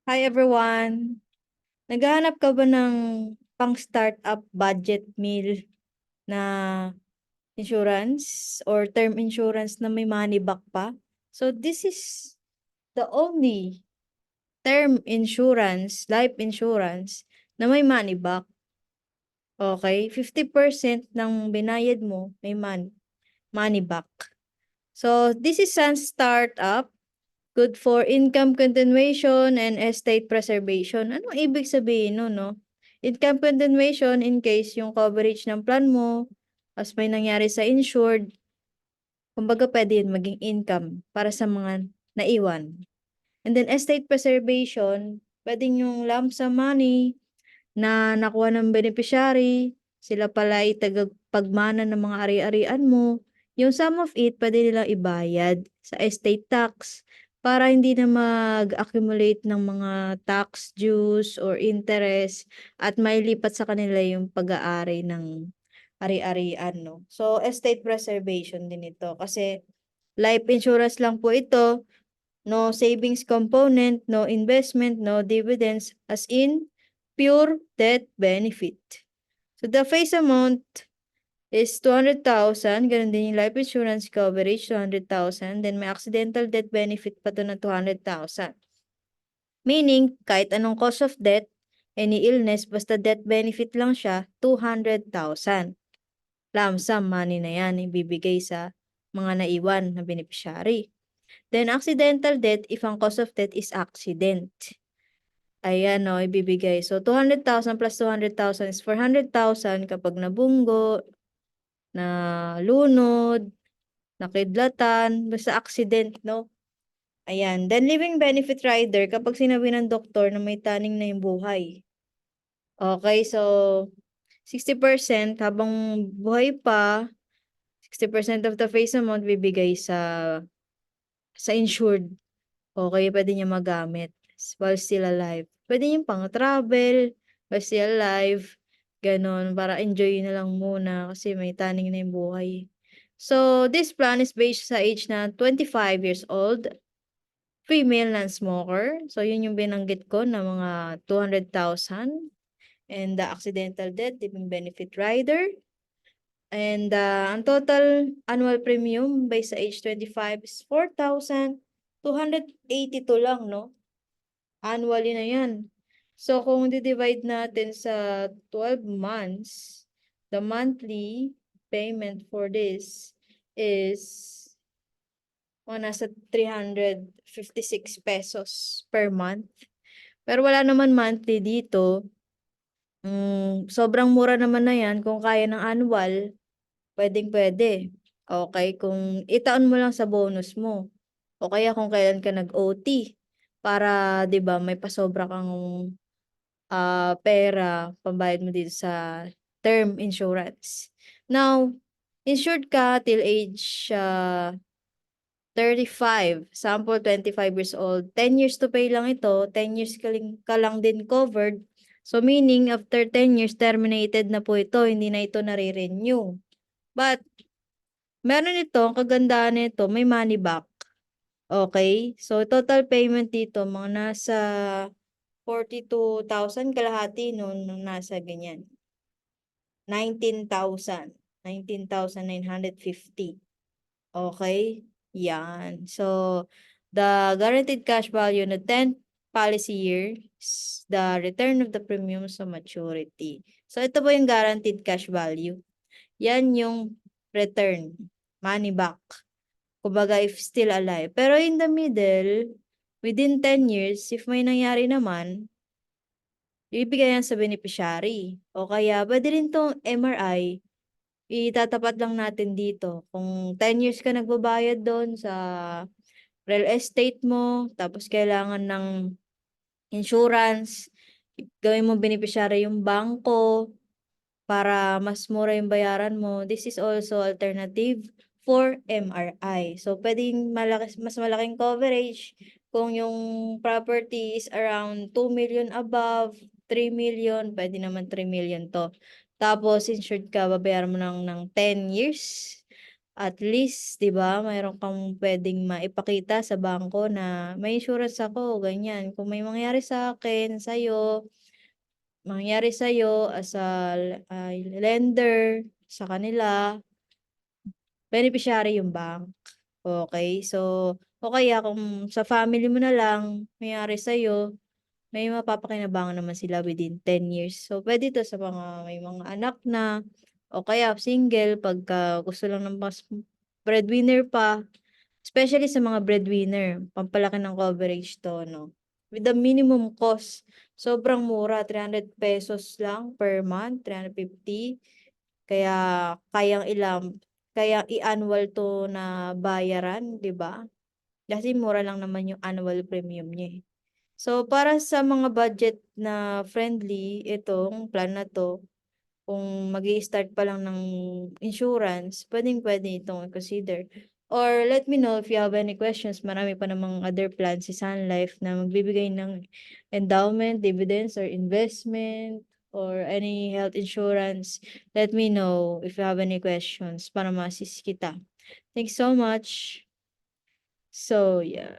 Hi everyone! Naghahanap ka ba ng pang-startup budget meal na insurance or term insurance na may money back pa? So this is the only term insurance, life insurance na may money back. Okay? 50% ng binayad mo may money back. So this is a startup. Good for income continuation and estate preservation. Anong ibig sabihin nun, no? Income continuation in case yung coverage ng plan mo, as may nangyari sa insured, kumbaga pwede yun maging income para sa mga naiwan. And then estate preservation, pwedeng yung lump sum money na nakuha ng beneficiary, sila pala ay tagapagmana ng mga ari-arian mo. Yung sum of it, pwede nilang ibayad sa estate tax para hindi na mag-accumulate ng mga tax dues or interest at mailipat sa kanila yung pag-aari ng ari-arian, no? So, estate preservation din ito kasi life insurance lang po ito, no savings component, no investment, no dividends, as in pure death benefit. So the face amount is 200,000. Ganun din yung life insurance coverage, 200,000. Then may accidental death benefit pa to na 200,000. Meaning, kahit anong cause of death, any illness, basta death benefit lang siya, 200,000. Lump sum money na yan, ibibigay sa mga naiwan na beneficiary. Then, accidental death, if ang cause of death is accident. Ayan, no, ibibigay. So, 200,000 plus 200,000 is 400,000 kapag nabunggo, na lunod, nakidlatan, basta accident, no? Ayan. Then, living benefit rider, kapag sinabi ng doktor na may taning na yung buhay. Okay, so, 60% habang buhay pa, 60% of the face amount bibigay sa insured. Okay, pwede niya magamit while still alive. Pwede yung pang-travel, while still alive, ganon, para enjoy na lang muna kasi may taning na yung buhay. So, this plan is based sa age na 25 years old, female non-smoker. So, yun yung binanggit ko na mga 200,000. And the accidental death, living benefit rider. And ang total annual premium based sa age 25 is 4,282 lang, no? Annually na yan. So, kung di-divide natin sa 12 months, the monthly payment for this is nasa 356 pesos per month. Pero wala naman monthly dito. Sobrang mura naman na yan. Kung kaya ng annual, pwedeng-pwede. Okay, kung itaon mo lang sa bonus mo. O kaya kung kailan ka nag-OT para 'di ba may pasobra kang pera pambayad mo dito sa term insurance. Now, insured ka till age 35, sample 25 years old. 10 years to pay lang ito, 10 years ka lang din covered. So meaning after 10 years terminated na po ito, hindi na ito nare-renew. But meron ito, ang kagandahan nito, may money back. Okay? So total payment dito mga nasa 42,000 kalahati noon nung nasa ganyan. 19,000. 19,950. Okay? Yan. So, the guaranteed cash value na 10th policy year is the return of the premium sa maturity. So, ito po yung guaranteed cash value. Yan yung return. Money back. Kumbaga, if still alive. Pero in the middle, within 10 years, if may nangyari naman, ibibigay yan sa beneficiary. O kaya, pwede rin tong MRI, itatapat lang natin dito. Kung 10 years ka nagbabayad doon sa real estate mo, tapos kailangan ng insurance, gawin mo beneficiary yung bangko para mas mura yung bayaran mo. This is also alternative for MRI. So, pwedeng mas malaking coverage kung yung property is around 2 million above, 3 million, pwede naman 3 million to. Tapos, insured ka, babayaran mo ng 10 years. At least, 'di ba, mayro'n kang puwedeng maipakita sa bangko na may insurance ako, ganyan. Kung may mangyari sa'kin, mangyari sa'yo as a lender sa kanila, beneficiary yung bank, okey? So, o kaya kung sa family mo na lang mangyari sa'yo, may mapapakinabangan naman sila within 10 years. So, puwede 'to sa mga may mga anak na o kaya single pagka gusto lang ng mas breadwinner pa, especially sa mga breadwinner, pampalaki ng coverage 'to 'no. With the minimum cost, sobrang mura, ₱300 lang per month, 350. Kaya kayang i-annual 'to na bayaran, 'di ba? Kasi mura lang naman yung annual premium niya, eh. So, para sa mga budget na friendly, itong plan na 'to, kung mag-i-start pa lang ng insurance, puwedeng-puwede itong i-consider. Or let me know if you have any questions, marami pa namang other plans si Sun Life na magbibigay ng endowment, dividends, or investment, or any health insurance. Let me know if you have any questions para ma-assist kita. Thanks so much. So, yeah.